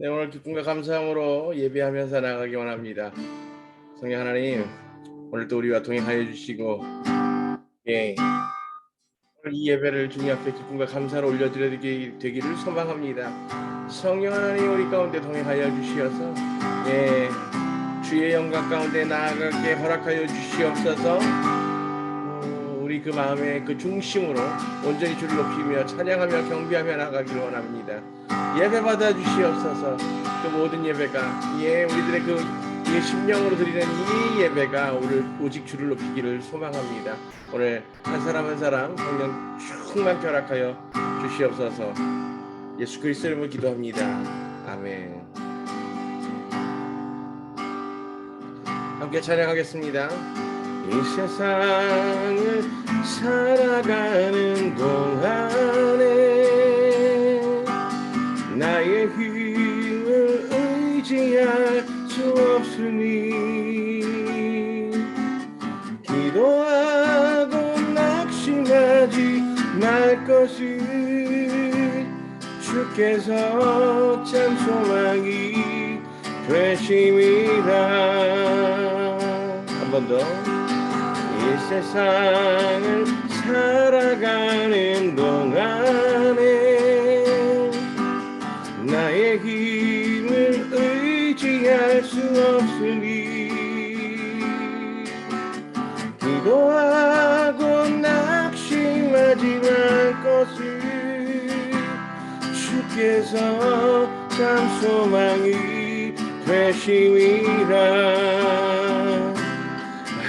네, 오늘 기쁨과 감사함으로 예배하면서 나가기 원합니다. 성령 하나님, 오늘도 우리와 동행하여 주시고, 예, 오늘 이 예배를 주님 앞에 기쁨과 감사로 올려드리게 되기를 소망합니다. 성령 하나님, 우리 가운데 동행하여 주시어서, 예, 주의 영광 가운데 나아가게 허락하여 주시옵소서. 우리 그 마음의 그 중심으로 온전히 주를 높이며 찬양하며 경배하며 나가기를 원합니다. 예배 받아 주시옵소서. 그 모든 예배가 우리들의 그 심령으로 드리는 이 예배가 오늘 오직 주를 높이기를 소망합니다. 오늘 한 사람 한 사람 성령 충만케 허락하여 주시옵소서. 예수 그리스도의 이름으로 기도합니다. 아멘. 함께 찬양하겠습니다. 이 세상을 살아가는 동안에 나의 힘을 의지할 수 없으니 기도하고 낙심하지 말 것을 주께서 참 소망이 되심이라. 한 번 더. 이 세상을 살아가는 동안에 나의 힘을 의지할 수 없으니 기도하고 낙심하지 말 것을 주께서 참 소망이 되심이라.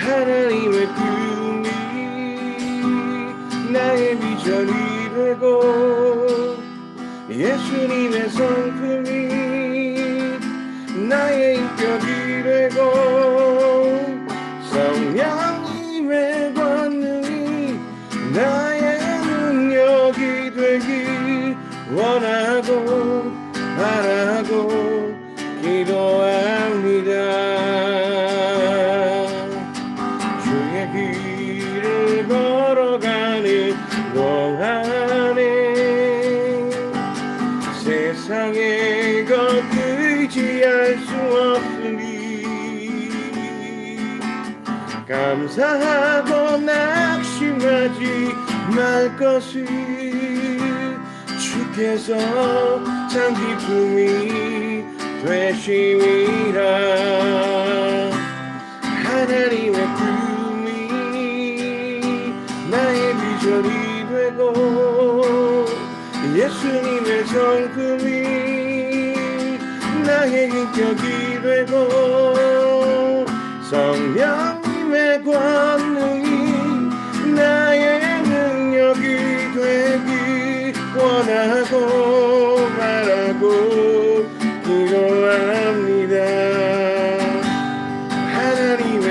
하나님의 꿈이 나의 비전이 되고 예수님의 성품이 나의 인격이 되고 성령님의 권능이 나의 능력이 되길 원하고 바라고 기도합니다. 길을 걸어가는 동안에 세상에 것 의지할 수 없으니 감사하고 낙심하지 말 것을 주께서 참 기쁨이 되심이라. 하나님의 나의 비전이 되고 예수님의 성품이 나의 인격이 되고 성령님의 권능이 나의 능력이 되길 원하고 바라고 기도합니다. 하나님의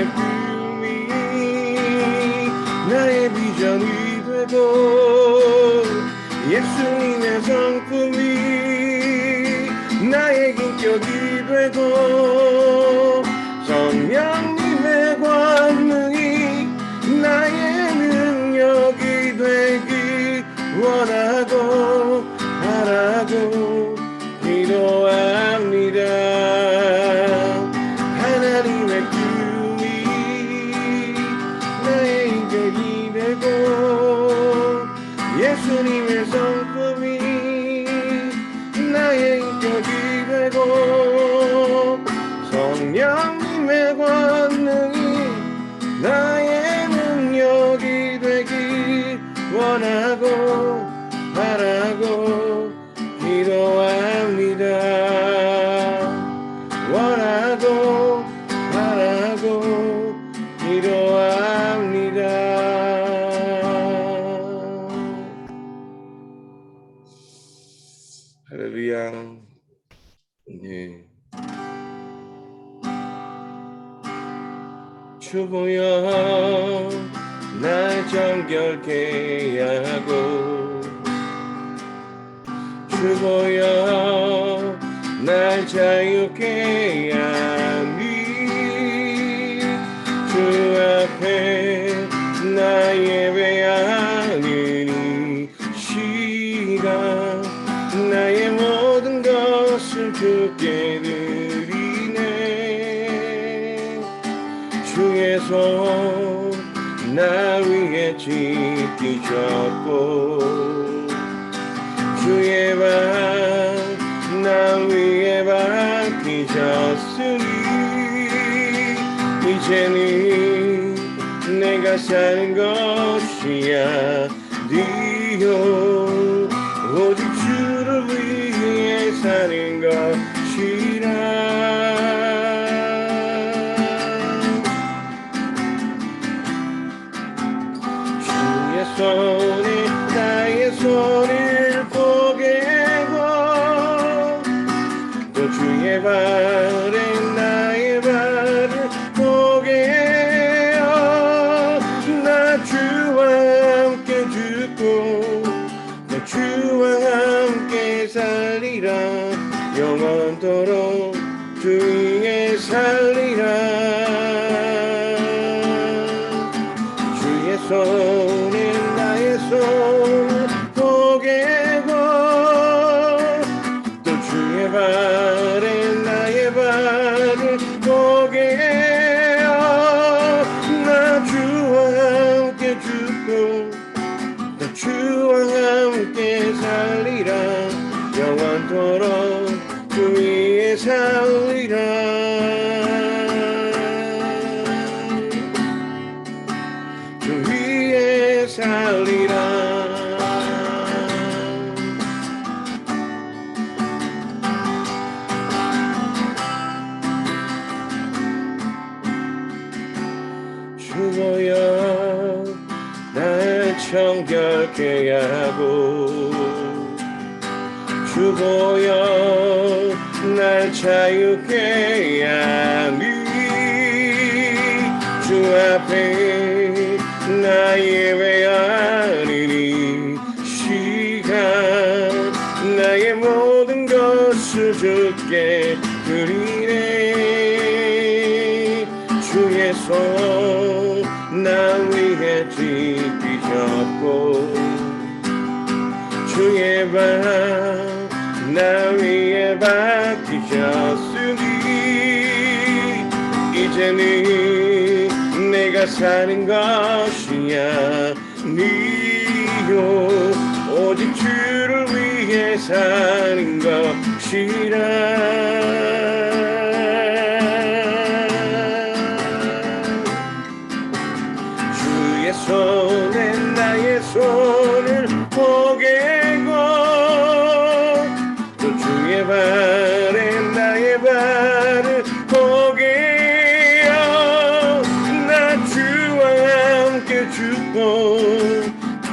나의 비전이 되고 예수님의 성품이 나의 인격이 되고 성령님의 권능이 나의 능력이 되길 원하고 바라고 기도합니다. 하나님의 예수님의 성품이 나의 인격이 되고 성령님의 권능이 나의 능력이 되길 원하고 바라고 기도합니다. 원하고 바라고 기도합니다. 할렐루야. 네. 주보여 날 정결케 하고 주보여 날 자유케 하니 주 앞에 나 예배하는 이 시간 나의 모든 것을 주께 드리네. 주의 손 나 위에 지키셨고 주의 발 나 위에 박히셨으니 이제는 내가 사는 것이 아니요 오직 주를 위해 사는 것이라. 주의 손에 나의 손을 포개고 또 주의 발에 나의 발을 포개어 나 주와 함께 죽고 나 주와 함께 살리라. 영원토록 주 위에 살리라. 주의 손에 나의 손을 포개고 또 주의 발에 나의 발을 포개어 나 주와 함께 죽고 나 주와 함께 살리라. 영원토록 주 위에 살리라. 주 위에 살리라. 주여 날 정결케 하고 주여 날 자유케 하니 주 앞에 나 예배하리니 시간 나의 모든 것을 주께 드리네. 주의 손 나 위에 지키셨고 주의 발 나 위에 박히셨으니 이제는 내가 사는 것이 아니요 오직 주를 위해 사는 것이라. 주의 손에 나의 손을 포개고 또 주의 발에 나의 발을 포개어 나 주와 함께 죽고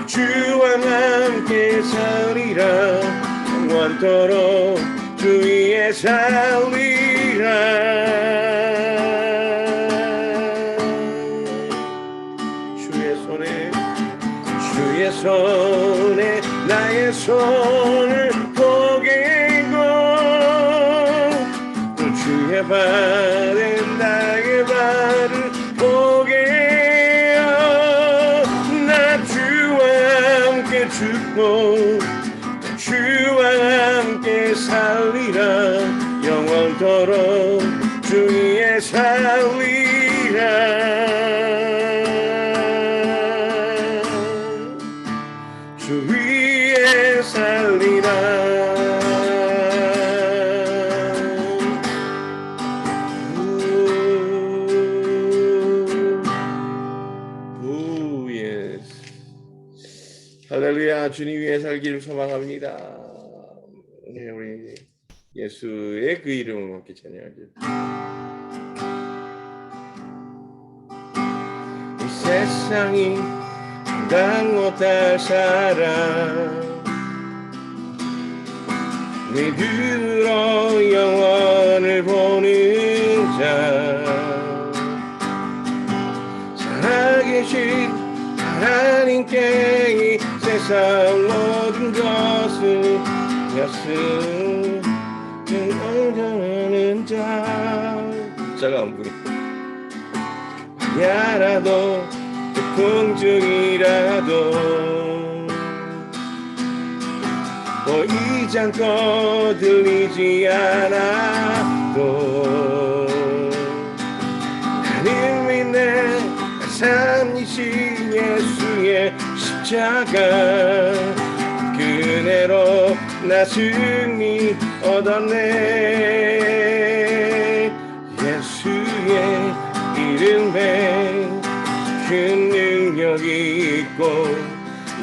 주와 함께 살리라. 영원토록 주 위에 살리라. 주의 손에 나의 손을 포개고 또 주의 발에 나의 발을 포개어 나 주와 함께 죽고 또 주와 함께 살리라. 영원토록 주 위에 살리라. 주 위에 살리라. 예스. 할렐루야. 주님 위에 살기를 소망합니다. 네, 우리 예수의 그 이름을 함께 찬양하길. 이 세상이 난 못할 사람 믿으러 영원을 보는 자 살아계신 하나님께 이 세상 모든 것을 알려는 자가 안 보여. 야라도 풍중이라도 보이지 않고 들리지 않아도 나를 믿네 삶이신 예수의 십자가 그대로 나 승리 얻었네. 예수의 이름에 큰 능력이 있고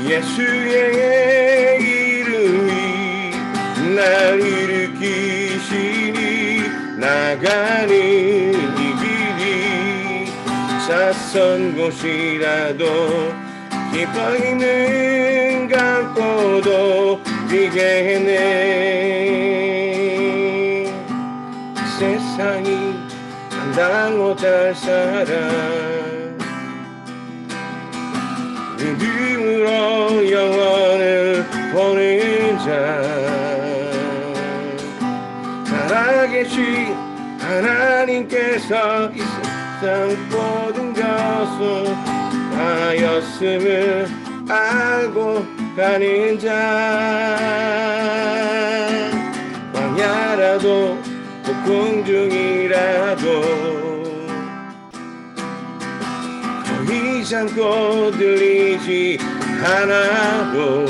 예수의 이름이 날 일으키시니 나가는 이 길이 낯선 곳이라도 기뻐 있는 감고도 뛰게 했네. 세상이 감당 못할 사람 믿음으로 영원을 보는 자 살아계신 하나님께서 이 세상 모든 것을 하였음을 알고 가는 자 광야라도 폭풍 중이라도 보이지 않고 들리지 않아도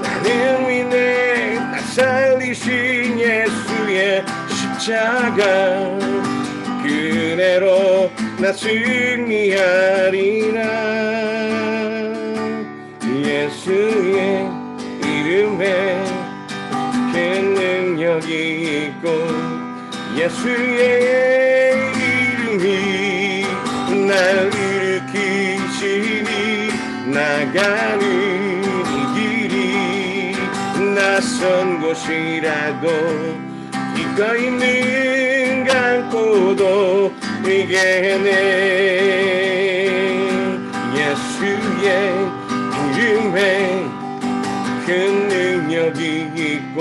나는 믿네 나 살리신 예수의 십자가 그대로 나 승리하리라. 예수의 이름에 큰 능력이 있고 예수의 이름이 날 일으키시니 나가는 이 길이 낯선 곳이라도 기꺼이 있는 감고도 이겨내. 예수의 이름에 큰 능력이 있고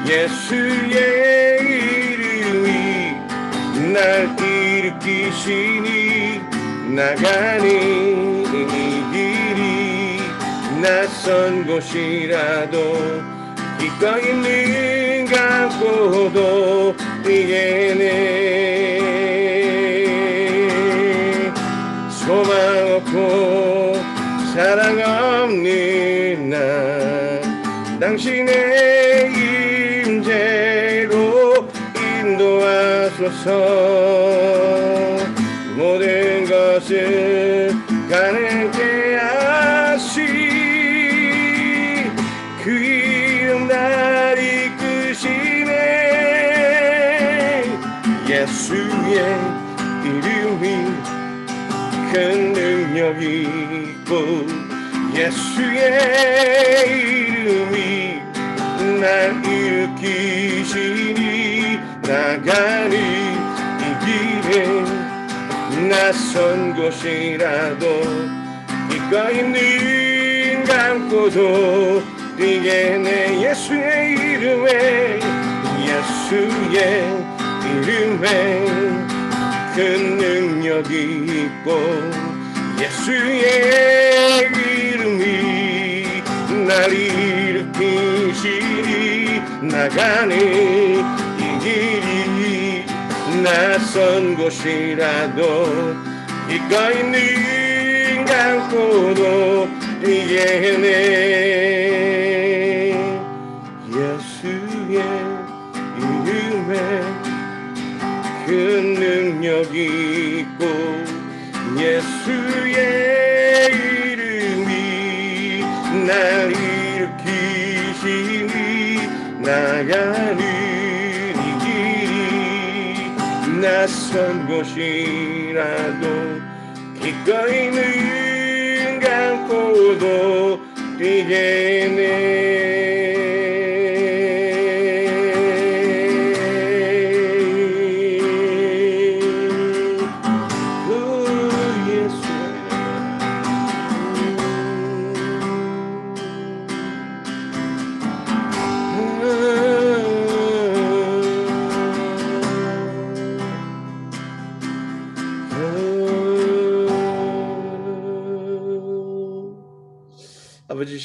예수의 이름이 날 일으키시니 나가는 이 길이 낯선 곳이라도 기꺼이 있는 감고도 이겨내. 소망 없고 사랑 없는 나 당신의 임재로 인도하소서. 모든 것을 가능케 하시 그 이름 날 이끄시네. 예수의 이름이 큰 능력이 있고 예수의 이름이 날 일으키시니 나가는 이 길에 낯선 곳이라도 기꺼이 눈 감고도 뛰겠네. 예수의 이름에 예수의 이름에 큰 능력이 있고 예수의 이름이 날 일으키시니 나가는 이 길이 낯선 곳이라도 기꺼이 눈 감고도 이겨내. 예수의 이름에 큰 능력이 있고 예수의 이름이 날 일으키시니 나가는 이 길이 낯선 곳이라도 기꺼이 눈 감고도 뛰겠네.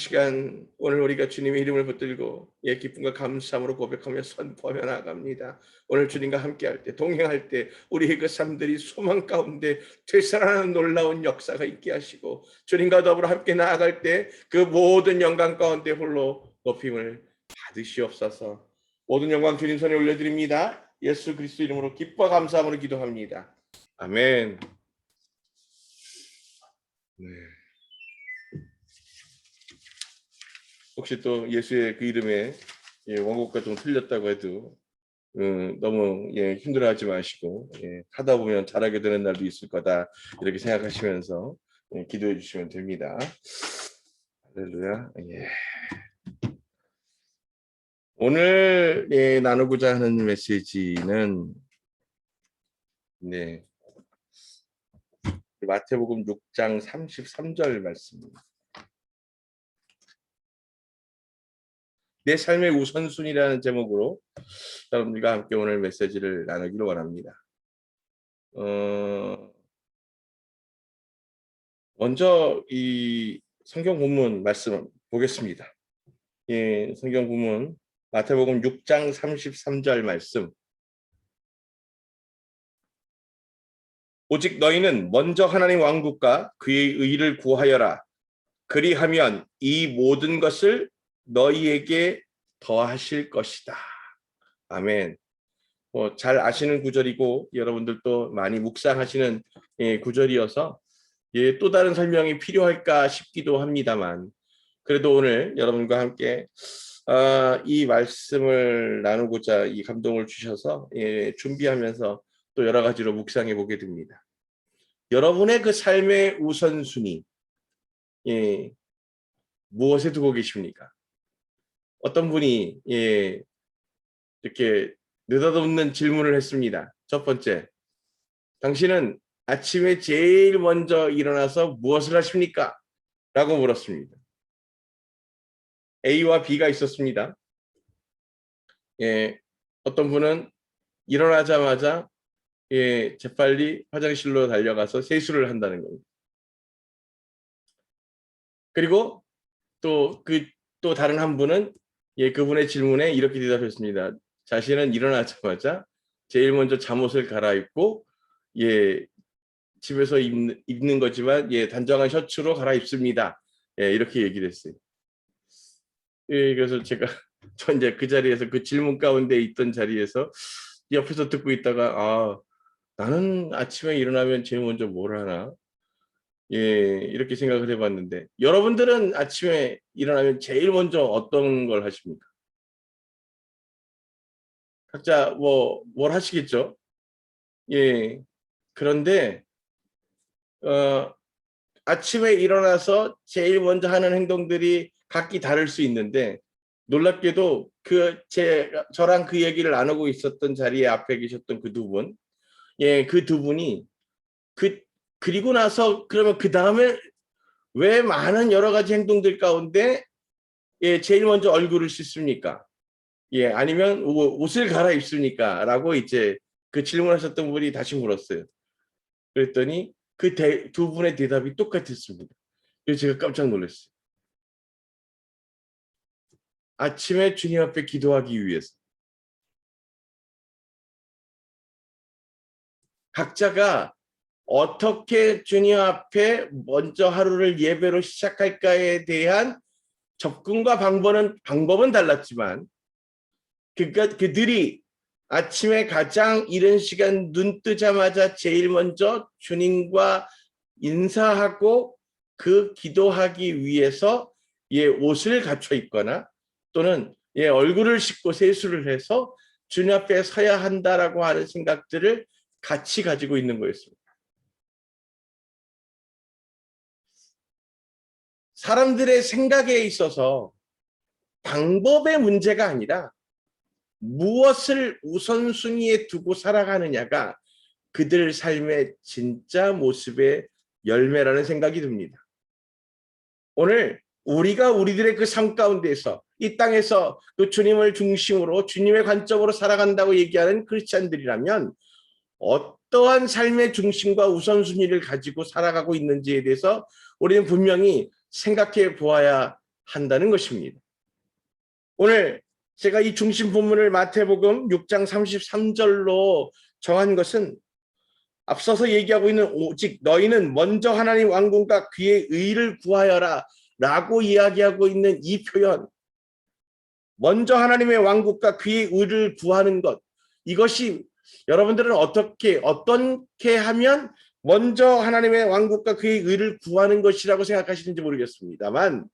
시간 오늘 우리가 주님의 이름을 붙들고 기쁨과 감사함으로 고백하며 선포하며 나아갑니다. 오늘 주님과 함께할 때, 동행할 때 우리의 그 삶들이 소망 가운데 되살아나는 놀라운 역사가 있게 하시고, 주님과 더불어 함께 나아갈 때 그 모든 영광 가운데 홀로 높임을 받으시옵소서. 모든 영광 주님 손에 올려드립니다. 예수 그리스도 이름으로 기뻐 감사함으로 기도합니다. 아멘. 네. 혹시 또 예수의 그 이름에 원곡과 좀 틀렸다고 해도 너무 힘들어하지 마시고 하다 보면 잘하게 되는 날도 있을 거다, 이렇게 생각하시면서 기도해 주시면 됩니다. 할렐루야. 오늘 나누고자 하는 메시지는 마태복음 6장 33절 말씀입니다. 내 삶의 우선순위라는 제목으로 여러분들과 함께 오늘 메시지를 나누기를 원합니다. 먼저 이 성경 본문 말씀 보겠습니다. 성경 본문 마태복음 6장 33절 말씀. 오직 너희는 먼저 하나님 왕국과 그의 의를 구하여라. 그리하면 이 모든 것을 너희에게 더하실 것이다. 아멘. 잘 아시는 구절이고 여러분들도 많이 묵상하시는 구절이어서 또 다른 설명이 필요할까 싶기도 합니다만, 그래도 오늘 여러분과 함께 이 말씀을 나누고자 이 감동을 주셔서 준비하면서 또 여러 가지로 묵상해 보게 됩니다. 여러분의 그 삶의 우선순위 무엇에 두고 계십니까? 어떤 분이 이렇게 느닷없는 질문을 했습니다. 첫 번째, 당신은 아침에 제일 먼저 일어나서 무엇을 하십니까? 라고 물었습니다. A와 B가 있었습니다. 어떤 분은 일어나자마자 재빨리 화장실로 달려가서 세수를 한다는 겁니다. 그리고 또 다른 한 분은 그분의 질문에 이렇게 대답했습니다. 자신은 일어나자마자 제일 먼저 잠옷을 갈아입고 집에서 입는 거지만 단정한 셔츠로 갈아입습니다. 이렇게 얘기를 했어요. 그래서 저 이제 그 자리에서, 그 질문 가운데 있던 자리에서 옆에서 듣고 있다가 나는 아침에 일어나면 제일 먼저 뭘 하나? 이렇게 생각을 해봤는데, 여러분들은 아침에 일어나면 제일 먼저 어떤 걸 하십니까? 각자 뭘 하시겠죠? 그런데 아침에 일어나서 제일 먼저 하는 행동들이 각기 다를 수 있는데, 놀랍게도 저랑 그 얘기를 나누고 있었던 자리에 앞에 계셨던 그 두 분, 그 두 분이 그리고 나서 그러면 그 다음에 왜 많은 여러 가지 행동들 가운데 제일 먼저 얼굴을 씻습니까? 아니면 옷을 갈아입습니까? 라고 이제 그 질문하셨던 분이 다시 물었어요. 그랬더니 그 두 분의 대답이 똑같았습니다. 그래서 제가 깜짝 놀랐어요. 아침에 주님 앞에 기도하기 위해서. 각자가 어떻게 주님 앞에 먼저 하루를 예배로 시작할까에 대한 접근과 방법은 달랐지만, 그들이 아침에 가장 이른 시간 눈 뜨자마자 제일 먼저 주님과 인사하고 그 기도하기 위해서 옷을 갖춰 입거나 또는 얼굴을 씻고 세수를 해서 주님 앞에 서야 한다라고 하는 생각들을 같이 가지고 있는 거였습니다. 사람들의 생각에 있어서 방법의 문제가 아니라 무엇을 우선순위에 두고 살아가느냐가 그들 삶의 진짜 모습의 열매라는 생각이 듭니다. 오늘 우리가 우리들의 그 삶 가운데서 이 땅에서 그 주님을 중심으로 주님의 관점으로 살아간다고 얘기하는 크리스찬들이라면 어떠한 삶의 중심과 우선순위를 가지고 살아가고 있는지에 대해서 우리는 분명히 생각해 보아야 한다는 것입니다. 오늘 제가 이 중심 본문을 마태복음 6장 33절로 정한 것은 앞서서 얘기하고 있는 오직 너희는 먼저 하나님 왕국과 그의 의를 구하여라 라고 이야기하고 있는 이 표현, 먼저 하나님의 왕국과 그의 의를 구하는 것, 이것이 여러분들은 어떻게 하면 먼저 하나님의 왕국과 그의 의를 구하는 것이라고 생각하시는지 모르겠습니다만,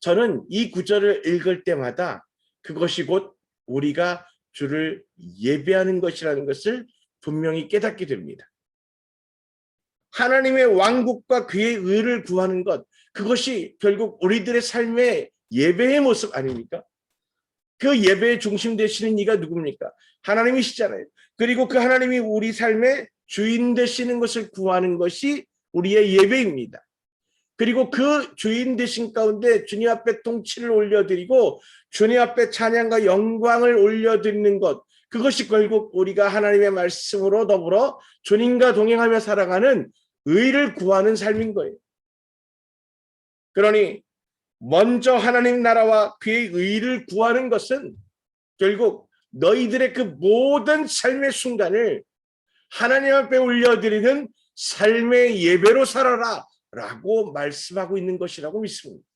저는 이 구절을 읽을 때마다 그것이 곧 우리가 주를 예배하는 것이라는 것을 분명히 깨닫게 됩니다. 하나님의 왕국과 그의 의를 구하는 것, 그것이 결국 우리들의 삶의 예배의 모습 아닙니까? 그 예배의 중심 되시는 이가 누굽니까? 하나님이시잖아요. 그리고 그 하나님이 우리 삶의 주인 되시는 것을 구하는 것이 우리의 예배입니다. 그리고 그 주인 되신 가운데 주님 앞에 통치를 올려드리고 주님 앞에 찬양과 영광을 올려드리는 것, 그것이 결국 우리가 하나님의 말씀으로 더불어 주님과 동행하며 살아가는 의를 구하는 삶인 거예요. 그러니 먼저 하나님 나라와 그의 의를 구하는 것은 결국 너희들의 그 모든 삶의 순간을 하나님 앞에 올려드리는 삶의 예배로 살아라 라고 말씀하고 있는 것이라고 믿습니다.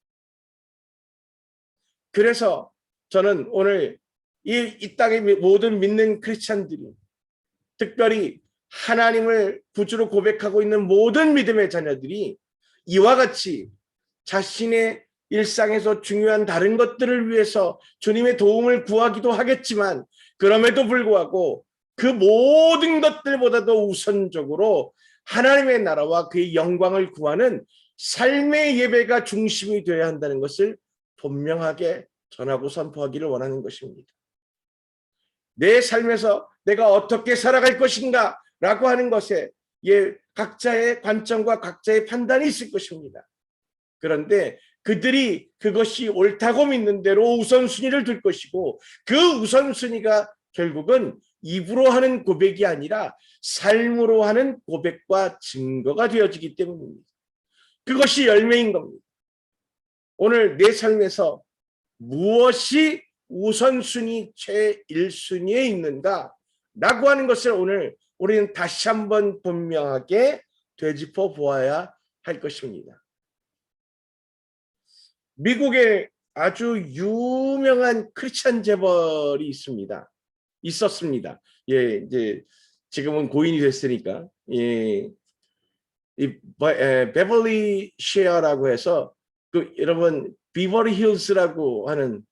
그래서 저는 오늘 이 땅의 모든 믿는 크리스찬들이, 특별히 하나님을 구주로 고백하고 있는 모든 믿음의 자녀들이 이와 같이 자신의 일상에서 중요한 다른 것들을 위해서 주님의 도움을 구하기도 하겠지만, 그럼에도 불구하고 그 모든 것들보다도 우선적으로 하나님의 나라와 그의 영광을 구하는 삶의 예배가 중심이 되어야 한다는 것을 분명하게 전하고 선포하기를 원하는 것입니다. 내 삶에서 내가 어떻게 살아갈 것인가 라고 하는 것에 각자의 관점과 각자의 판단이 있을 것입니다. 그런데 그들이 그것이 옳다고 믿는 대로 우선순위를 둘 것이고, 그 우선순위가 결국은 입으로 하는 고백이 아니라 삶으로 하는 고백과 증거가 되어지기 때문입니다. 그것이 열매인 겁니다. 오늘 내 삶에서 무엇이 우선순위 제1순위에 있는가 라고 하는 것을 오늘 우리는 다시 한번 분명하게 되짚어 보아야 할 것입니다. 미국에 아주 유명한 크리스찬 재벌이 있었습니다. 이제 지금은 고인이 됐으니까, 베벌리 쉐어라고 해서, 여러분 비버리 힐스라고 하는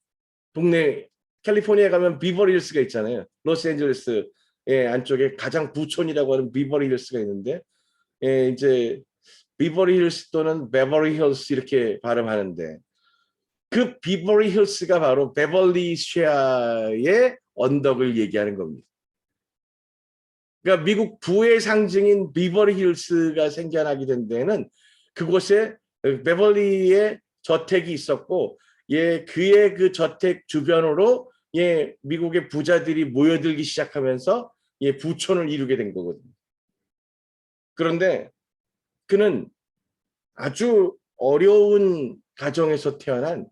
동네, 캘리포니아에 가면 비버리 힐스가 있잖아요. 로스앤젤레스 안쪽에 가장 부촌이라고 하는 비버리 힐스가 있는데, 이제 비버리 힐스 또는 베버리 힐스 이렇게 발음하는데, 그 비버리 힐스가 바로 베벌리 쉐어의 언덕을 얘기하는 겁니다. 그러니까 미국 부의 상징인 비버리 힐스가 생겨나게 된 데는 그곳에 베벌리의 저택이 있었고, 그의 그 저택 주변으로 미국의 부자들이 모여들기 시작하면서 부촌을 이루게 된 거거든요. 그런데 그는 아주 어려운 가정에서 태어난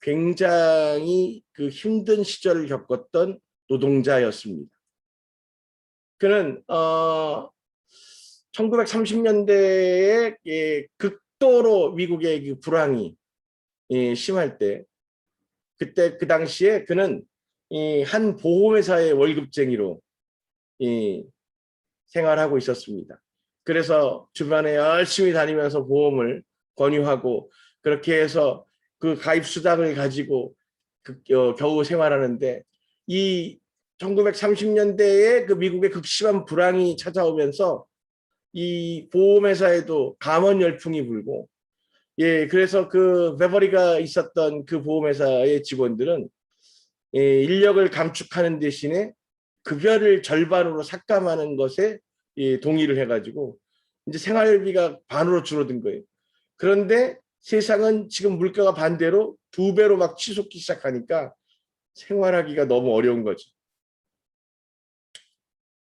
굉장히 그 힘든 시절을 겪었던 노동자였습니다. 그는 1930년대에 극도로 미국의 그 불황이 심할 때, 그때 그 당시에 그는 한 보험회사의 월급쟁이로 생활하고 있었습니다. 그래서 주변에 열심히 다니면서 보험을 권유하고, 그렇게 해서 그 가입 수당을 가지고 겨우 생활하는데, 이 1930년대에 그 미국의 극심한 불황이 찾아오면서 이 보험회사에도 감원 열풍이 불고, 그래서 그 베버리가 있었던 그 보험회사의 직원들은 인력을 감축하는 대신에 급여를 절반으로 삭감하는 것에 동의를 해가지고 이제 생활비가 반으로 줄어든 거예요. 그런데 세상은 지금 물가가 반대로 2배로 막 치솟기 시작하니까 생활하기가 너무 어려운 거죠.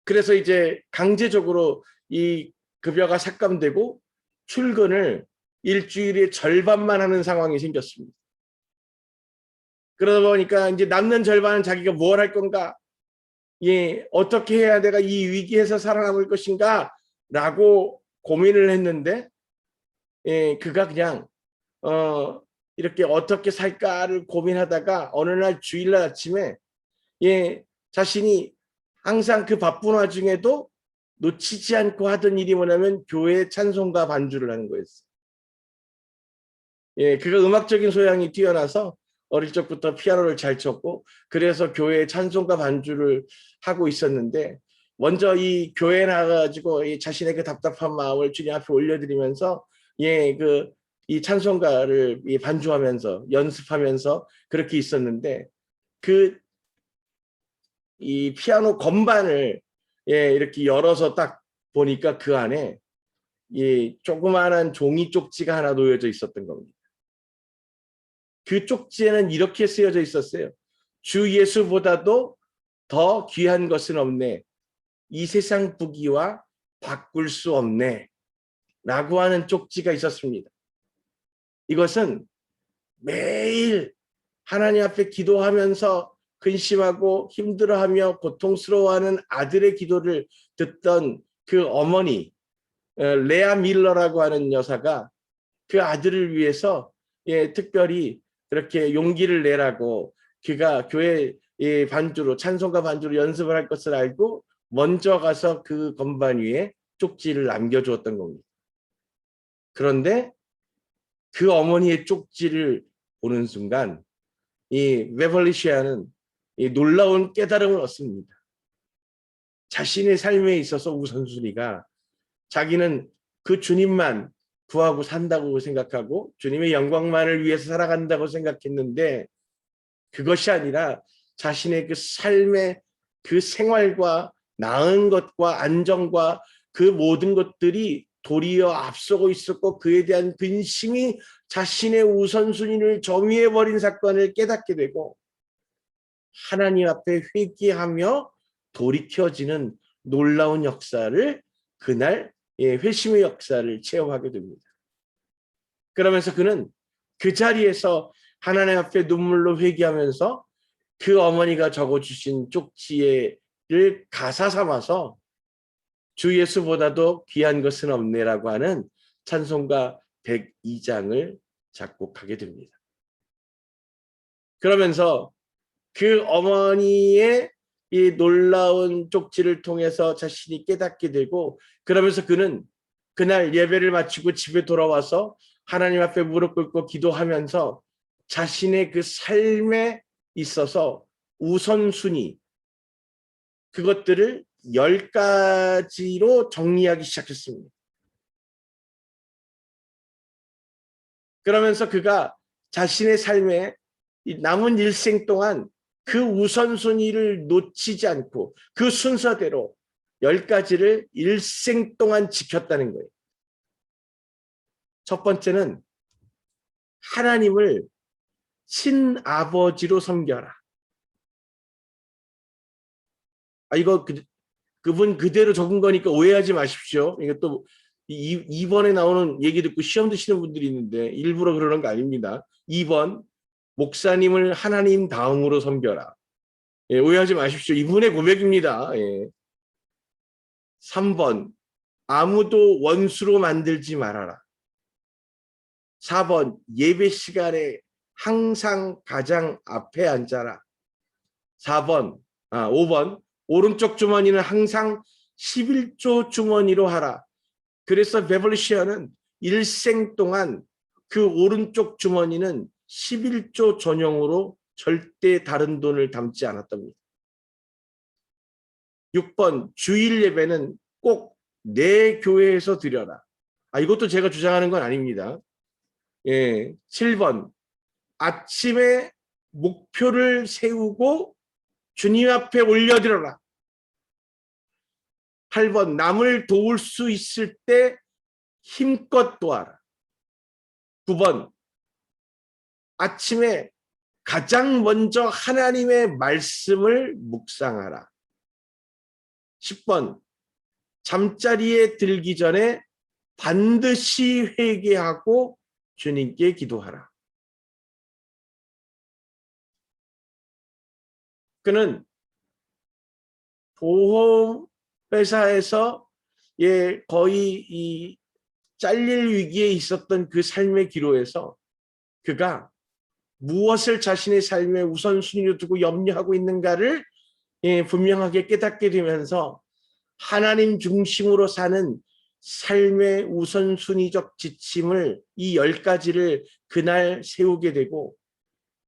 그래서 이제 강제적으로 이 급여가 삭감되고 출근을 일주일의 절반만 하는 상황이 생겼습니다. 그러다 보니까 이제 남는 절반은 자기가 뭘 할 건가? 예, 어떻게 해야 내가 이 위기에서 살아남을 것인가? 라고 고민을 했는데, 예, 그가 그냥, 이렇게 어떻게 살까를 고민하다가 어느 날 주일날 아침에, 예, 자신이 항상 그 바쁜 와중에도 놓치지 않고 하던 일이 뭐냐면 교회 찬송가 반주를 하는 거였어요. 예, 그가 음악적인 소양이 뛰어나서 어릴 적부터 피아노를 잘 쳤고 그래서 교회에 찬송가 반주를 하고 있었는데 먼저 이 교회에 나가가지고 이 자신의 그 답답한 마음을 주님 앞에 올려드리면서 예, 그 이 찬송가를 반주하면서 연습하면서 그렇게 있었는데 그 이 피아노 건반을 예, 이렇게 열어서 딱 보니까 그 안에 이 조그마한 종이 쪽지가 하나 놓여져 있었던 겁니다. 그 쪽지에는 이렇게 쓰여져 있었어요. 주 예수보다도 더 귀한 것은 없네. 이 세상 부귀와 바꿀 수 없네. 라고 하는 쪽지가 있었습니다. 이것은 매일 하나님 앞에 기도하면서 근심하고 힘들어하며 고통스러워하는 아들의 기도를 듣던 그 어머니 레아 밀러라고 하는 여사가 그 아들을 위해서 예, 특별히 그렇게 용기를 내라고 그가 교회 반주로 찬송가 반주로 연습을 할 것을 알고 먼저 가서 그 건반 위에 쪽지를 남겨주었던 겁니다. 그런데 그 어머니의 쪽지를 보는 순간 이 베벌리시아는 이 놀라운 깨달음을 얻습니다. 자신의 삶에 있어서 우선순위가 자기는 그 주님만 구하고 산다고 생각하고 주님의 영광만을 위해서 살아간다고 생각했는데 그것이 아니라 자신의 그 삶의 그 생활과 나은 것과 안정과 그 모든 것들이 도리어 앞서고 있었고 그에 대한 근심이 자신의 우선순위를 점유해버린 사건을 깨닫게 되고 하나님 앞에 회개하며 돌이켜지는 놀라운 역사를 그날 회심의 역사를 체험하게 됩니다. 그러면서 그는 그 자리에서 하나님 앞에 눈물로 회개하면서 그 어머니가 적어주신 쪽지를 가사 삼아서 주 예수보다도 귀한 것은 없네라고 하는 찬송가 102장을 작곡하게 됩니다. 그러면서 그 어머니의 이 놀라운 쪽지를 통해서 자신이 깨닫게 되고 그러면서 그는 그날 예배를 마치고 집에 돌아와서 하나님 앞에 무릎 꿇고 기도하면서 자신의 그 삶에 있어서 우선순위 그것들을 10가지로 정리하기 시작했습니다. 그러면서 그가 자신의 삶에 남은 일생 동안 그 우선순위를 놓치지 않고 그 순서대로 10가지를 일생 동안 지켰다는 거예요. 첫 번째는 하나님을 친아버지로 섬겨라. 이거 그분 그대로 적은 거니까 오해하지 마십시오. 이거 또 이번에 나오는 얘기 듣고 시험 드시는 분들이 있는데 일부러 그러는 거 아닙니다. 2번 목사님을 하나님 다음으로 섬겨라. 예, 오해하지 마십시오. 이분의 고백입니다. 예. 3번 아무도 원수로 만들지 말아라. 4번 예배 시간에 항상 가장 앞에 앉아라. 5번 오른쪽 주머니는 항상 11조 주머니로 하라. 그래서 베벌리시아는 일생 동안 그 오른쪽 주머니는 11조 전용으로 절대 다른 돈을 담지 않았답니다. 6번 주일 예배는 꼭 내 교회에서 드려라. 이것도 제가 주장하는 건 아닙니다. 예, 7번 아침에 목표를 세우고 주님 앞에 올려드려라. 8번 남을 도울 수 있을 때 힘껏 도와라. 9번 아침에 가장 먼저 하나님의 말씀을 묵상하라. 10번 잠자리에 들기 전에 반드시 회개하고 주님께 기도하라. 그는 보험회사에서 거의 이 잘릴 위기에 있었던 그 삶의 기로에서 그가 무엇을 자신의 삶의 우선순위로 두고 염려하고 있는가를 분명하게 깨닫게 되면서 하나님 중심으로 사는 삶의 우선순위적 지침을 이 10가지를 그날 세우게 되고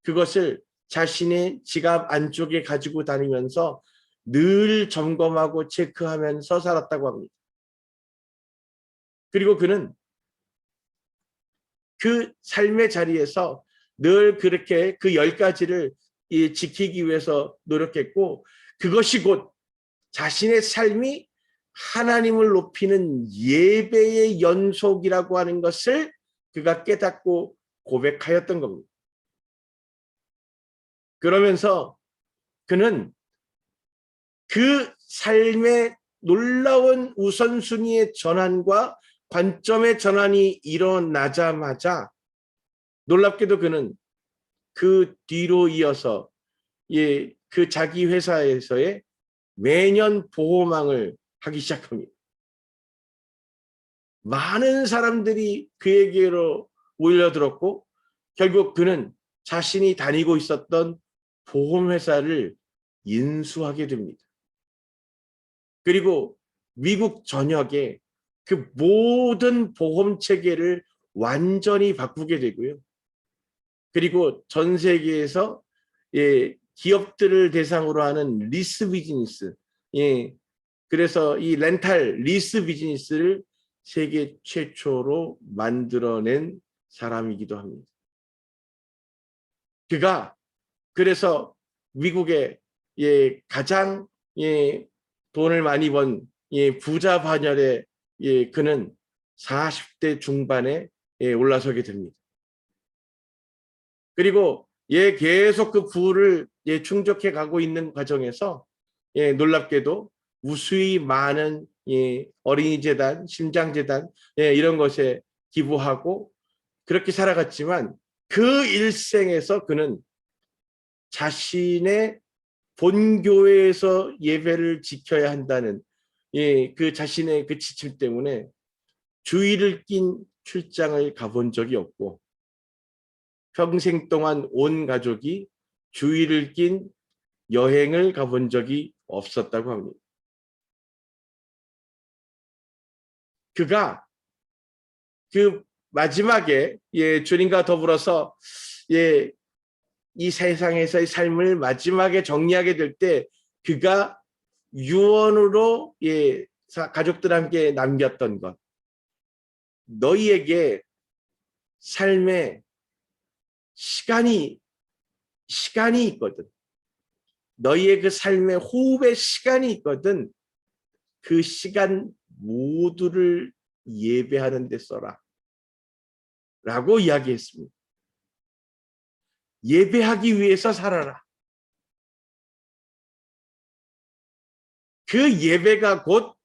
그것을 자신의 지갑 안쪽에 가지고 다니면서 늘 점검하고 체크하면서 살았다고 합니다. 그리고 그는 그 삶의 자리에서 늘 그렇게 그 10가지를 지키기 위해서 노력했고 그것이 곧 자신의 삶이 하나님을 높이는 예배의 연속이라고 하는 것을 그가 깨닫고 고백하였던 겁니다. 그러면서 그는 그 삶의 놀라운 우선순위의 전환과 관점의 전환이 일어나자마자 놀랍게도 그는 그 뒤로 이어서 그 자기 회사에서의 매년 보호망을 하기 시작합니다. 많은 사람들이 그에게로 몰려들었고 결국 그는 자신이 다니고 있었던 보험회사를 인수하게 됩니다. 그리고 미국 전역에 그 모든 보험 체계를 완전히 바꾸게 되고요. 그리고 전 세계에서 기업들을 대상으로 하는 리스 비즈니스, 그래서 이 렌탈 리스 비즈니스를 세계 최초로 만들어낸 사람이기도 합니다. 그가 그래서 미국의 가장 돈을 많이 번 부자 반열에 그는 40대 중반에 올라서게 됩니다. 그리고 계속 그 부를 충족해 가고 있는 과정에서 놀랍게도 무수히 많은 어린이재단, 심장재단 이런 것에 기부하고 그렇게 살아갔지만 그 일생에서 그는 자신의 본교회에서 예배를 지켜야 한다는 그 자신의 그 지침 때문에 주일을 낀 출장을 가본 적이 없고 평생 동안 온 가족이 주일을 낀 여행을 가본 적이 없었다고 합니다. 그가 그 마지막에 주님과 더불어서 이 세상에서의 삶을 마지막에 정리하게 될 때 그가 유언으로 가족들과 함께 남겼던 것, 너희에게 삶의 시간이 있거든. 너희의 그 삶의 호흡의 시간이 있거든. 그 시간 모두를 예배하는 데 써라. 라고 이야기했습니다. 예배하기 위해서 살아라. 그 예배가 곧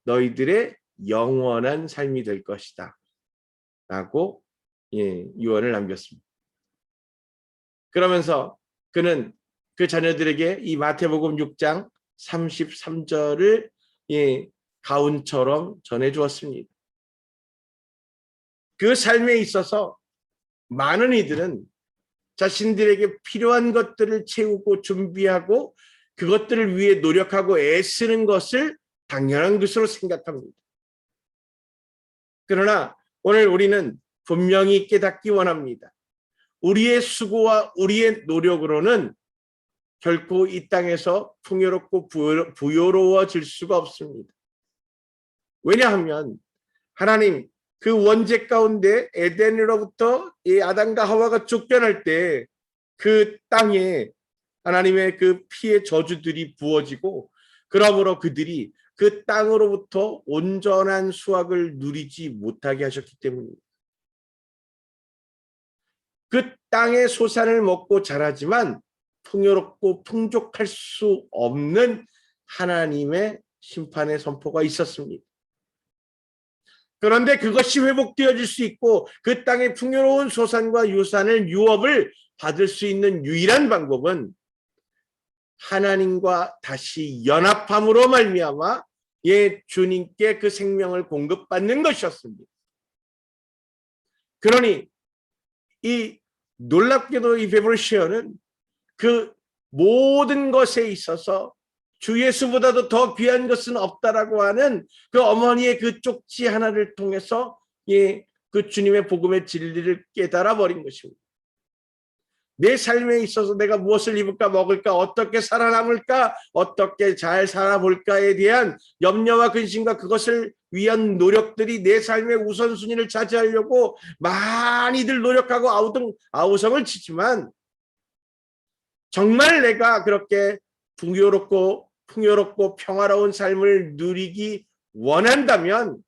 너희들의 영원한 삶이 될 것이다. 라고 유언을 남겼습니다. 그러면서 그는 그 자녀들에게 이 마태복음 6장 33절을 가훈처럼 전해주었습니다. 그 삶에 있어서 많은 이들은 자신들에게 필요한 것들을 채우고 준비하고 그것들을 위해 노력하고 애쓰는 것을 당연한 것으로 생각합니다. 그러나 오늘 우리는 분명히 깨닫기 원합니다. 우리의 수고와 우리의 노력으로는 결코 이 땅에서 풍요롭고 부요로워질 수가 없습니다. 왜냐하면 하나님 그 원죄 가운데 에덴으로부터 이 아담과 하와가 쫓겨날 때 그 땅에 하나님의 그 피의 저주들이 부어지고 그러므로 그들이 그 땅으로부터 온전한 수확을 누리지 못하게 하셨기 때문입니다. 그 땅의 소산을 먹고 자라지만 풍요롭고 풍족할 수 없는 하나님의 심판의 선포가 있었습니다. 그런데 그것이 회복되어질 수 있고 그 땅의 풍요로운 소산과 유산을 유업을 받을 수 있는 유일한 방법은 하나님과 다시 연합함으로 말미암아 주님께 그 생명을 공급받는 것이었습니다. 그러니 이 놀랍게도 이 베브르시어는 그 모든 것에 있어서 주 예수보다도 더 귀한 것은 없다라고 하는 그 어머니의 그 쪽지 하나를 통해서 그 주님의 복음의 진리를 깨달아 버린 것입니다. 내 삶에 있어서 내가 무엇을 입을까 먹을까 어떻게 살아남을까 어떻게 잘 살아볼까에 대한 염려와 근심과 그것을 위한 노력들이 내 삶의 우선순위를 차지하려고 많이들 노력하고 아우성을 치지만 정말 내가 그렇게 풍요롭고 평화로운 삶을 누리기 원한다면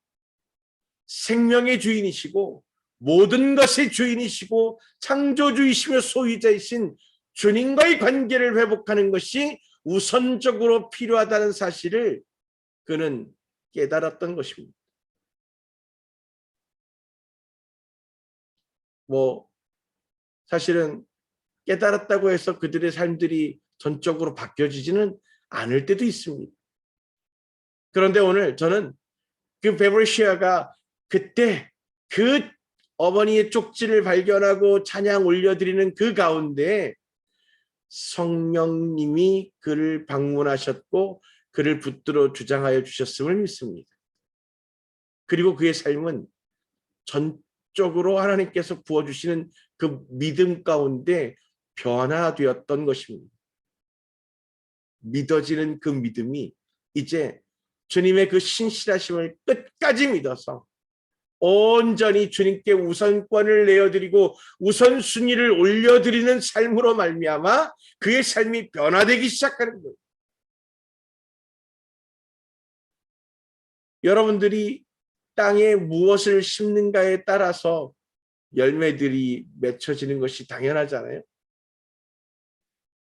생명의 주인이시고 모든 것의 주인이시고 창조주이시며 소유자이신 주님과의 관계를 회복하는 것이 우선적으로 필요하다는 사실을 그는 깨달았던 것입니다. 사실은 깨달았다고 해서 그들의 삶들이 전적으로 바뀌어지지는 않을 때도 있습니다. 그런데 오늘 저는 그 베브르시아가 그때 그 어머니의 쪽지를 발견하고 찬양 올려드리는 그 가운데 성령님이 그를 방문하셨고 그를 붙들어 주장하여 주셨음을 믿습니다. 그리고 그의 삶은 전적으로 하나님께서 부어주시는 그 믿음 가운데 변화되었던 것입니다. 믿어지는 그 믿음이 이제 주님의 그 신실하심을 끝까지 믿어서 온전히 주님께 우선권을 내어드리고 우선순위를 올려드리는 삶으로 말미암아 그의 삶이 변화되기 시작하는 거예요. 여러분들이 땅에 무엇을 심는가에 따라서 열매들이 맺혀지는 것이 당연하잖아요.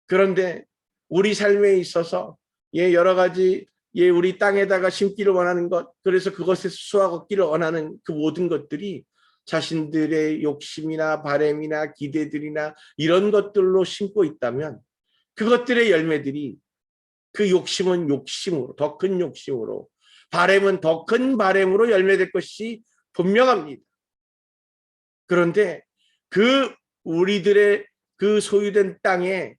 그런데 우리 삶에 있어서 여러 가지 우리 땅에다가 심기를 원하는 것, 그래서 그것에서 수확 얻기를 원하는 그 모든 것들이 자신들의 욕심이나 바램이나 기대들이나 이런 것들로 심고 있다면 그것들의 열매들이 그 욕심은 욕심으로, 더 큰 욕심으로, 바램은 더 큰 바램으로 열매될 것이 분명합니다. 그런데 그 우리들의 그 소유된 땅에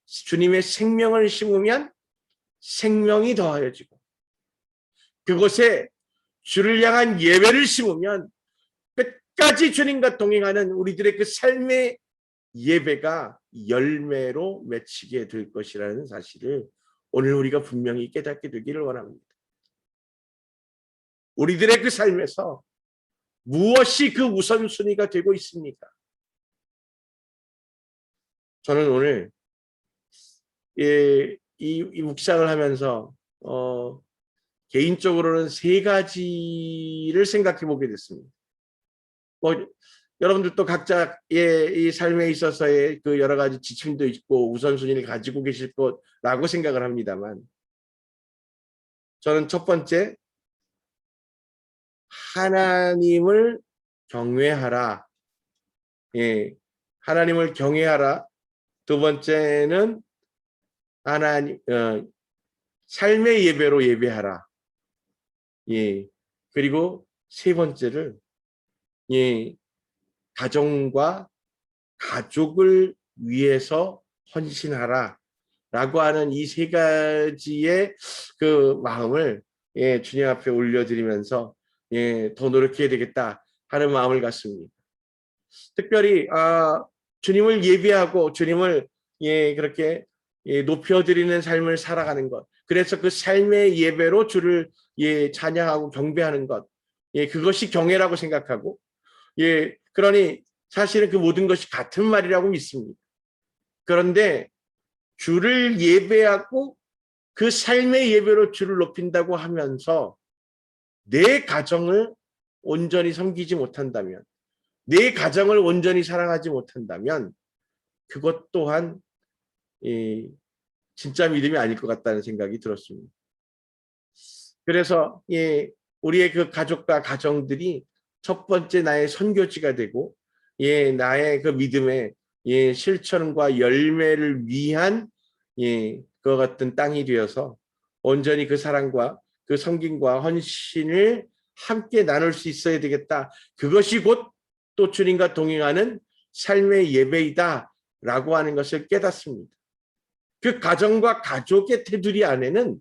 주님의 생명을 심으면 생명이 더하여지고 그곳에 주를 향한 예배를 심으면 끝까지 주님과 동행하는 우리들의 그 삶의 예배가 열매로 맺히게 될 것이라는 사실을 오늘 우리가 분명히 깨닫게 되기를 원합니다. 우리들의 그 삶에서 무엇이 그 우선순위가 되고 있습니까? 저는 오늘 이 묵상을 하면서 개인적으로는 세 가지를 생각해 보게 됐습니다. 여러분들도 각자의 이 삶에 있어서의 그 여러 가지 지침도 있고 우선순위를 가지고 계실 거라고 생각을 합니다만 저는 첫 번째 하나님을 경외하라. 하나님을 경외하라. 두 번째는 하나님 삶의 예배로 예배하라. 그리고 세 번째를 가정과 가족을 위해서 헌신하라 라고 하는 이 세 가지의 그 마음을 주님 앞에 올려드리면서 더 노력해야 되겠다 하는 마음을 갖습니다. 특별히 주님을 예배하고 주님을 그렇게 높여드리는 삶을 살아가는 것, 그래서 그 삶의 예배로 주를 찬양하고 경배하는 것, 그것이 경외라고 생각하고 그러니 사실은 그 모든 것이 같은 말이라고 믿습니다. 그런데 주를 예배하고 그 삶의 예배로 주를 높인다고 하면서 내 가정을 온전히 섬기지 못한다면, 내 가정을 온전히 사랑하지 못한다면 그것 또한 진짜 믿음이 아닐 것 같다는 생각이 들었습니다. 그래서 우리의 그 가족과 가정들이 첫 번째 나의 선교지가 되고, 나의 그 믿음의 실천과 열매를 위한 그 같은 땅이 되어서 온전히 그 사랑과 그 섬김과 헌신을 함께 나눌 수 있어야 되겠다. 그것이 곧 또 주님과 동행하는 삶의 예배이다라고 하는 것을 깨닫습니다. 그 가정과 가족의 테두리 안에는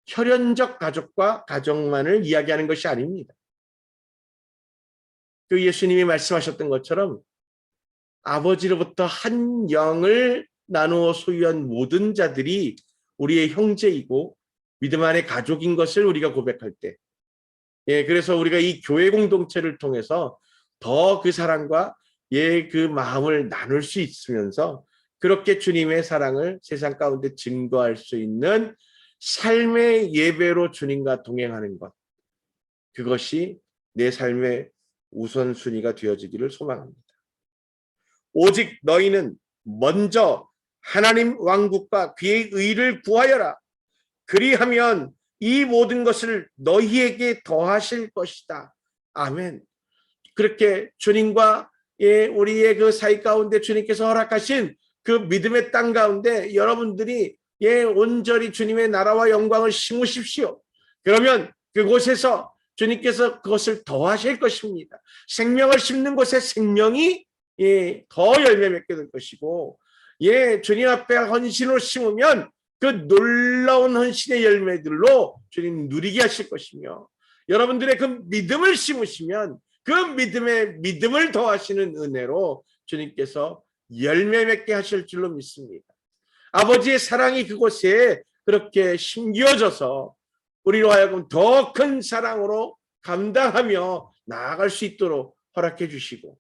혈연적 가족과 가정만을 이야기하는 것이 아닙니다. 그 예수님이 말씀하셨던 것처럼 아버지로부터 한 영을 나누어 소유한 모든 자들이 우리의 형제이고 믿음 안의 가족인 것을 우리가 고백할 때, 그래서 우리가 이 교회 공동체를 통해서 더 그 사랑과 그 마음을 나눌 수 있으면서 그렇게 주님의 사랑을 세상 가운데 증거할 수 있는 삶의 예배로 주님과 동행하는 것, 그것이 내 삶의 우선순위가 되어지기를 소망합니다. 오직 너희는 먼저 하나님 왕국과 그의 의를 구하여라. 그리하면 이 모든 것을 너희에게 더하실 것이다. 아멘. 그렇게 주님과 우리의 그 사이 가운데 주님께서 허락하신 그 믿음의 땅 가운데 여러분들이 온전히 주님의 나라와 영광을 심으십시오. 그러면 그곳에서 주님께서 그것을 더하실 것입니다. 생명을 심는 곳에 생명이 더 열매 맺게 될 것이고, 주님 앞에 헌신으로 심으면 그 놀라운 헌신의 열매들로 주님 누리게 하실 것이며, 여러분들의 그 믿음을 심으시면 그 믿음의 믿음을 더하시는 은혜로 주님께서 열매 맺게 하실 줄로 믿습니다. 아버지의 사랑이 그곳에 그렇게 심겨져서 우리로 하여금 더 큰 사랑으로 감당하며 나아갈 수 있도록 허락해 주시고,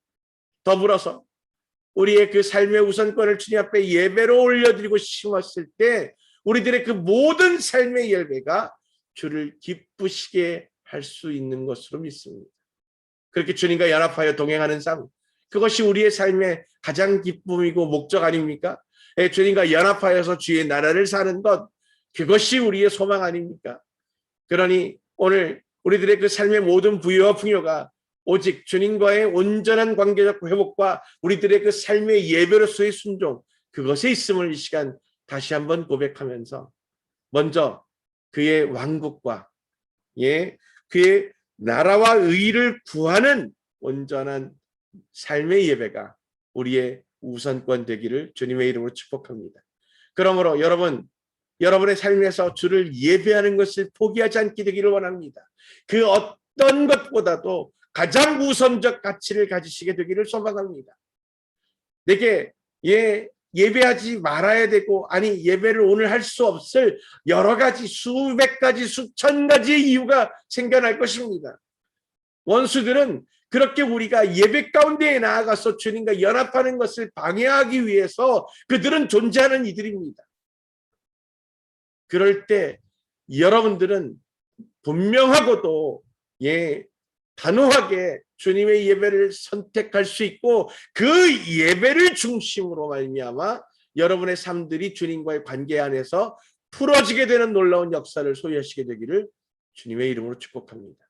더불어서 우리의 그 삶의 우선권을 주님 앞에 예배로 올려드리고 심었을 때 우리들의 그 모든 삶의 열매가 주를 기쁘시게 할 수 있는 것으로 믿습니다. 그렇게 주님과 연합하여 동행하는 삶, 그것이 우리의 삶의 가장 기쁨이고 목적 아닙니까? 주님과 연합하여서 주의 나라를 사는 것, 그것이 우리의 소망 아닙니까? 그러니 오늘 우리들의 그 삶의 모든 부여와 풍요가 오직 주님과의 온전한 관계적 회복과 우리들의 그 삶의 예배로서의 순종, 그것에 있음을 이 시간 다시 한번 고백하면서 먼저 그의 왕국과 그의 나라와 의를 구하는 온전한 삶의 예배가 우리의 우선권 되기를 주님의 이름으로 축복합니다. 그러므로 여러분의 삶에서 주를 예배하는 것을 포기하지 않게 되기를 원합니다. 그 어떤 것보다도 가장 우선적 가치를 가지시게 되기를 소망합니다. 내게 예배하지 말아야 되고, 아니 예배를 오늘 할 수 없을 여러 가지, 수백 가지, 수천 가지의 이유가 생겨날 것입니다. 원수들은 그렇게 우리가 예배 가운데에 나아가서 주님과 연합하는 것을 방해하기 위해서 그들은 존재하는 이들입니다. 그럴 때 여러분들은 분명하고도 단호하게 주님의 예배를 선택할 수 있고, 그 예배를 중심으로 말미암아 여러분의 삶들이 주님과의 관계 안에서 풀어지게 되는 놀라운 역사를 소유하시게 되기를 주님의 이름으로 축복합니다.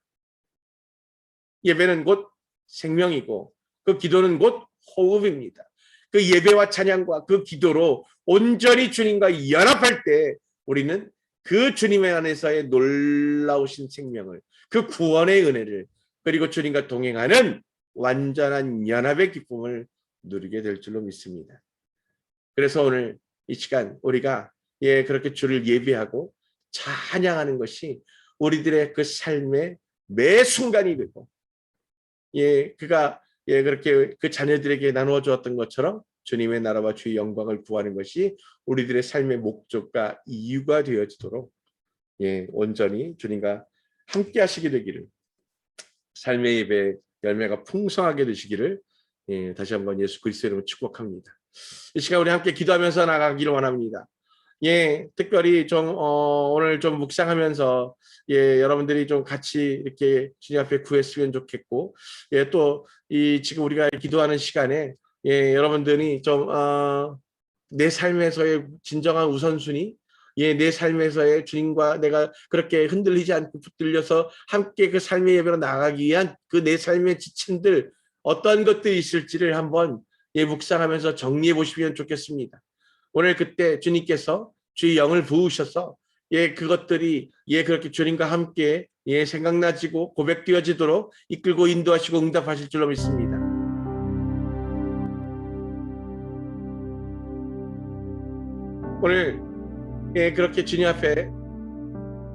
예배는 곧 생명이고 그 기도는 곧 호흡입니다. 그 예배와 찬양과 그 기도로 온전히 주님과 연합할 때 우리는 그 주님의 안에서의 놀라우신 생명을, 그 구원의 은혜를, 그리고 주님과 동행하는 완전한 연합의 기쁨을 누리게 될 줄로 믿습니다. 그래서 오늘 이 시간 우리가 그렇게 주를 예배하고 찬양하는 것이 우리들의 그 삶의 매 순간이 되고, 그가 그렇게 그 자녀들에게 나누어 주었던 것처럼 주님의 나라와 주의 영광을 구하는 것이 우리들의 삶의 목적과 이유가 되어지도록 온전히 주님과 함께 하시게 되기를, 삶의 예배 열매가 풍성하게 되시기를 다시 한번 예수 그리스도의 이름으로 축복합니다. 이 시간 우리 함께 기도하면서 나가기를 원합니다. 특별히 좀 오늘 좀 묵상하면서 여러분들이 좀 같이 이렇게 주님 앞에 구했으면 좋겠고, 또 이 지금 우리가 기도하는 시간에 여러분들이 좀 내 삶에서의 진정한 우선순위, 내 삶에서의 주님과 내가 그렇게 흔들리지 않고 붙들려서 함께 그 삶의 예배로 나가기 위한 그 내 삶의 지침들 어떠한 것들이 있을지를 한번 묵상하면서 정리해 보시면 좋겠습니다. 오늘 그때 주님께서 주의 영을 부으셔서 그것들이 그렇게 주님과 함께 생각나지고 고백되어지도록 이끌고 인도하시고 응답하실 줄로 믿습니다. 오늘 그렇게 주님 앞에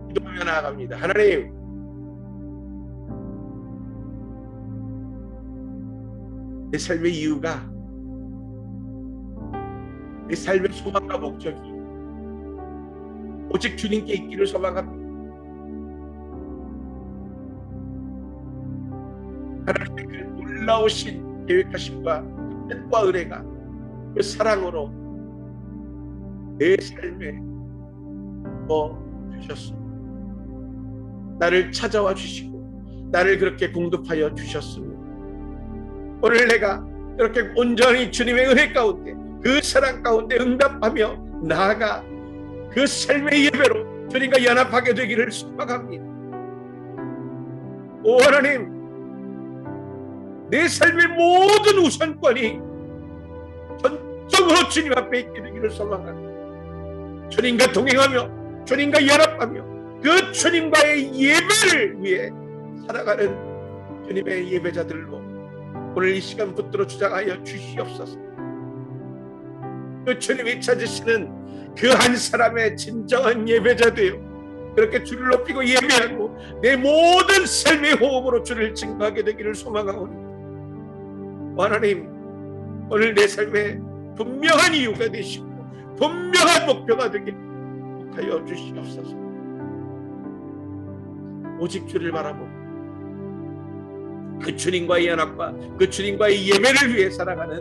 기도하며 나아갑니다. 하나님, 내 삶의 이유가, 내 삶의 소망과 목적이 오직 주님께 있기를 소망합니다. 하나님의 그 놀라우신 계획하심과 뜻과 은혜가 그 사랑으로 내 삶에 주셨습니다. 나를 찾아와 주시고 나를 그렇게 공급하여 주셨습니다. 오늘 내가 그렇게 온전히 주님의 은혜 가운데 그 사랑 가운데 응답하며 나아가 그 삶의 예배로 주님과 연합하게 되기를 소망합니다. 오 하나님, 내 삶의 모든 우선권이 전적으로 주님 앞에 있게 되기를 소망합니다. 주님과 동행하며 주님과 연합하며 그 주님과의 예배를 위해 살아가는 주님의 예배자들로 오늘 이 시간 붙들어 주장하여 주시옵소서. 그 주님이 찾으시는 그 한 사람의 진정한 예배자 되어 그렇게 주를 높이고 예배하고 내 모든 삶의 호흡으로 주를 증거하게 되기를 소망하오니 하나님, 오늘 내 삶에 분명한 이유가 되시고 분명한 목표가 되게 하여 주시옵소서. 오직 주를 바라보고 그 주님과의 연합과 그 주님과의 예배를 위해 살아가는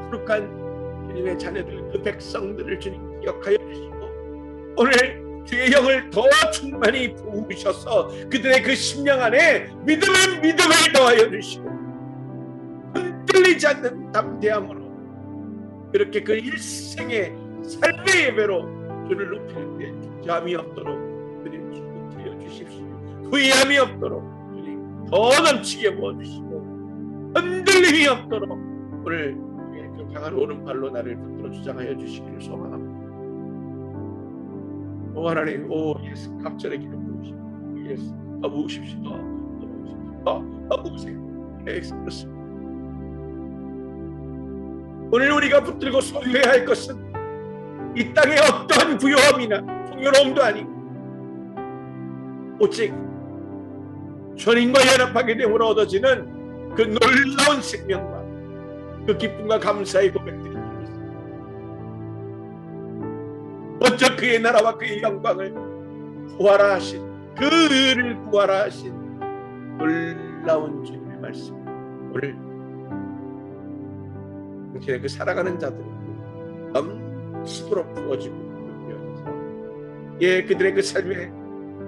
거룩한 주님의 자녀들, 그 백성들을 주님 기억하여 주시고 오늘 주의 영을 더 충만히 부으셔서 그들의 그 심령 안에 믿음을 더하여 주시고 흔들리지 않는 담대함으로 그렇게 그 일생의 삶의 예배로 주를 높이는데 주저함이 없도록 주님 축복하여 주십시오. 후회함이 없도록 주님 더 넘치게 부어주시고 흔들림이 없도록 오늘 그 강한 오른발로 나를 붙들어 주장하여 주시기를 소망합니다. 오 하나님, 오 예수 갑절의 기름 부으시고 예수 더 부으십시오. 더 부으세요. 예수 그렇습니다. 오늘 우리가 붙들고 소유해야 할 것은 이 땅의 어떠한 부요함이나 풍요로움도 아니고 오직 주님과 연합하게 됨으로 얻어지는 그 놀라운 생명과 그 기쁨과 감사의 고백들이 있습니다. 먼저 그의 나라와 그의 영광을 부활하신 그를 부활하신 놀라운 주님의 말씀 오늘 당신의 그 살아가는 자들이 넘치도록 부어지고 그들의 그 삶의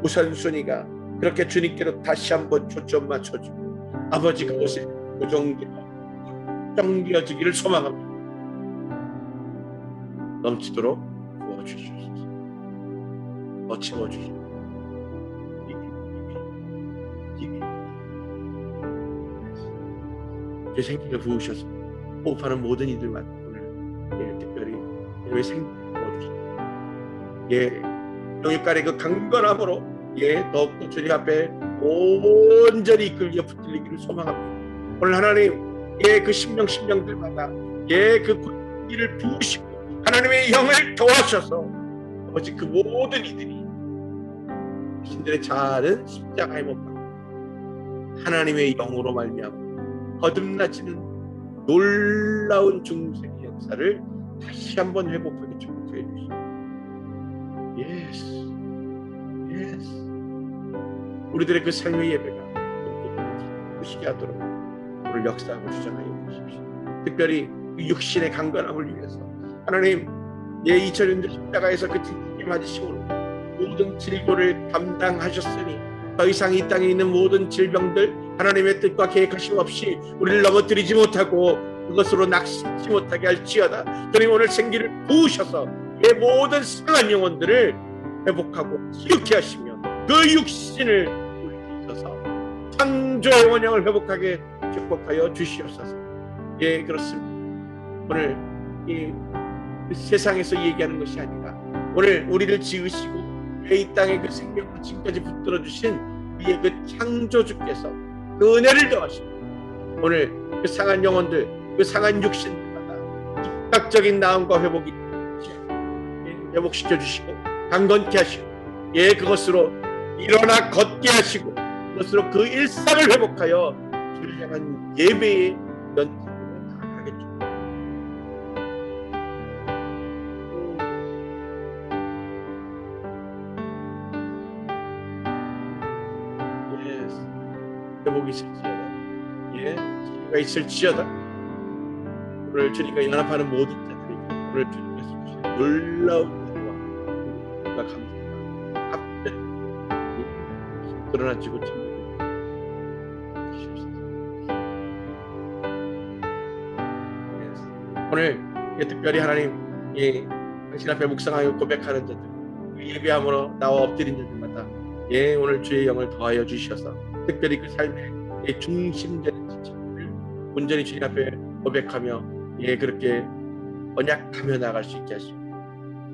우선순위가 그렇게 주님께로 다시 한번 초점 맞춰주고 아버지 그것을 고정되어지기를 소망합니다. 넘치도록 부어주시옵소서. 더 채워주시옵소서. 제 생기를 부으셔서 호흡하는 모든 이들만 오늘 특별히 생기를 부어주시옵소서. 영육간의 그 강건함으로 더욱더 주님 앞에 온전히 이끌려 붙들리기를 소망합니다. 오늘 하나님 그 심령들마다 그 권위를 부으시고 하나님의 영을 도와셔서 아버지 그 모든 이들이 신들의 작은 십자가에 못 박혀 하나님의 영으로 말미암아 거듭나지는 놀라운 중생의 역사를 다시 한번 회복하게 축복해 주시옵소서. 예스 우리들의 그 삶의 예배가 보시게 하도록 오늘 역사하고 주장하여 주십시오. 특별히 육신의 강건함을 위해서 하나님 2000년 십자가에서 그 진리를 맞으시고 모든 질고를 담당하셨으니 더 이상 이 땅에 있는 모든 질병들 하나님의 뜻과 계획하심 없이 우리를 넘어뜨리지 못하고 그것으로 낙심치 못하게 할지어다. 주님 오늘 생기를 부으셔서 예, 모든 상한 영혼들을 회복하고 치유케 하시며 그 육신을 울리셔서 창조의 원형을 회복하게 축복하여 주시옵소서. 예, 그렇습니다. 오늘 이 세상에서 얘기하는 것이 아니라 오늘 우리를 지으시고 이 땅에 그 생명으로 지금까지 붙들어 주신 우리의 그 창조주께서 그 은혜를 더하시고 오늘 그 상한 영혼들, 그 상한 육신들마다 즉각적인 나음과 회복이 회복시켜 주시고 강건케 하시고 예, 그것으로 일어나 걷게 하시고 그것으로 그 일상을 회복하여 주를 향한 예배의 연장으로 나아가게 주옵소서. 회복이 있을지어다. 예, 치유가 있을지어다. 오늘 주님과 연합하는 모든 자들에게 오늘 주님께서 주신 놀라운 은혜와 감사와 합된 드러나지고 주시옵소서. 오늘 특별히 하나님 당신 앞에 묵상하여 고백하는 자들, 예배함으로 나와 엎드린 자들마다 오늘 주의 영을 더하여 주셔서 특별히 그 삶의 중심되는 지침을 온전히 주님 앞에 고백하며 그렇게 언약하며 나갈 수 있게 하시고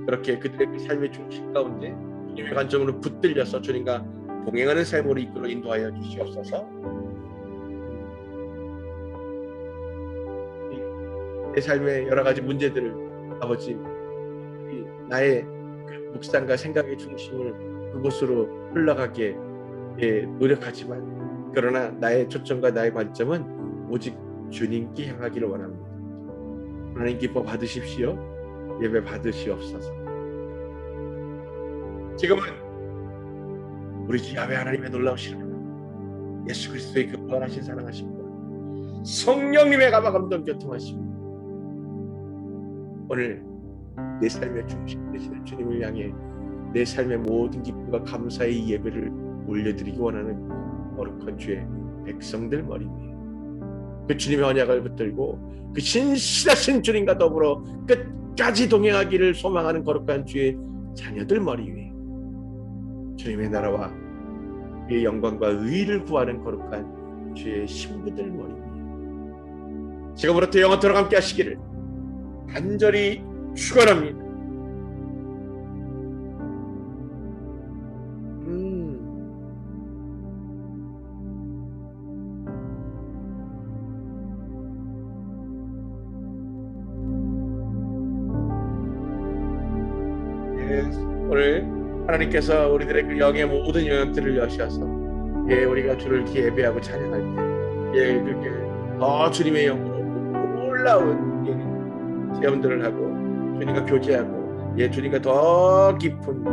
그렇게 그들의 그 삶의 중심 가운데 주님의 관점으로 붙들려서 주님과 동행하는 삶으로 이끌어 인도하여 주시옵소서. 내 삶의 여러 가지 문제들을 아버지 나의 그 묵상과 생각의 중심을 그곳으로 흘러가게 노력하지만 그러나 나의 초점과 나의 관점은 오직 주님께 향하기를 원합니다. 하나님 기뻐 받으십시오. 예배 받으시옵소서. 지금은 우리 주 야훼 하나님의 놀라우신 은혜, 예수 그리스도의 그 무한하신 사랑하심과 성령님의 감화감동 교통하심 오늘 내 삶의 중심 되시는 주님을 향해 내 삶의 모든 기쁨과 감사의 예배를 올려드리기 원하는 거룩한 주의 백성들 머리 위에 그 주님의 언약을 붙들고 그 신실하신 주님과 더불어 끝까지 동행하기를 소망하는 거룩한 주의 자녀들 머리 위에 주님의 나라와 그의 영광과 의를 구하는 거룩한 주의 신부들 머리 위에 지금부터 영원토록 함께 하시기를 간절히 축원합니다. 오늘 하나님께서 우리들의 그 영의 모든 영역들을 여셔서 우리가 주를 이렇게 예배하고 찬양할 때 그렇게 더 주님의 영으로 놀라운 체험들을 하고 주님과 교제하고 주님과 더 깊은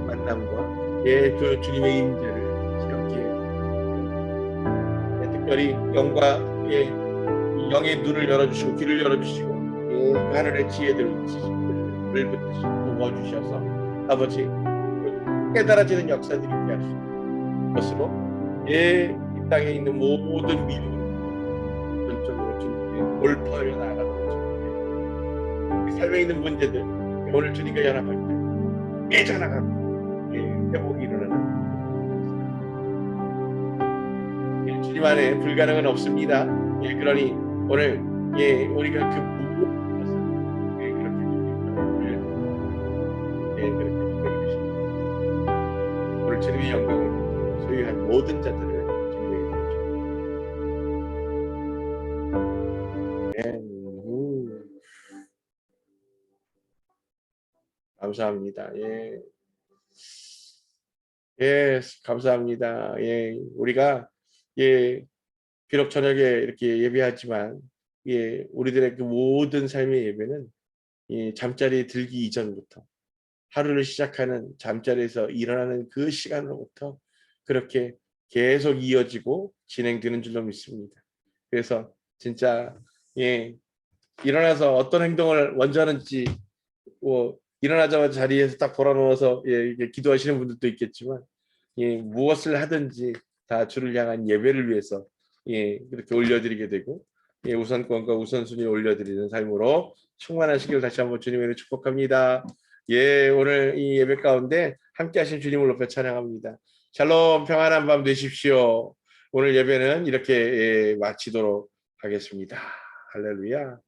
만남과 그 주님의 임재를 이렇게 특별히 영과 영의 눈을 열어주시고 귀를 열어주시고 그 하늘의 지혜들을 붙드시고 도와주셔서 아버지 깨달아지는 역사들이 있게 하시고 그것으로 이 땅에 있는 모든 미움을 전적으로 주님께 돌파하여 나아가는 그 삶에 있는 문제들 오늘 주님과 연합할 때 깨져나가고 회복이 일어나는 주님 안에 불가능은 없습니다. 그러니 오늘 우리가 그 오늘 주님의 영광을 소유한 모든 자들을 주님에게 감사합니다. 감사합니다. 우리가 비록 저녁에 이렇게 예배하지만 우리들의 그 모든 삶의 예배는 잠자리에 들기 이전부터 하루를 시작하는 잠자리에서 일어나는 그 시간으로부터 그렇게 계속 이어지고 진행되는 줄로 믿습니다. 그래서 진짜 일어나서 어떤 행동을 먼저 하는지 일어나자마자 자리에서 딱 돌아누워서 기도하시는 분들도 있겠지만 무엇을 하든지 다 주를 향한 예배를 위해서 그렇게 올려드리게 되고 예, 우선권과 우선순위를 올려드리는 삶으로 충만하시길 다시 한번 주님으로 축복합니다. 예, 오늘 이 예배 가운데 함께하신 주님을 높여 찬양합니다. 샬롬 평안한 밤 되십시오. 오늘 예배는 이렇게 마치도록 하겠습니다. 할렐루야.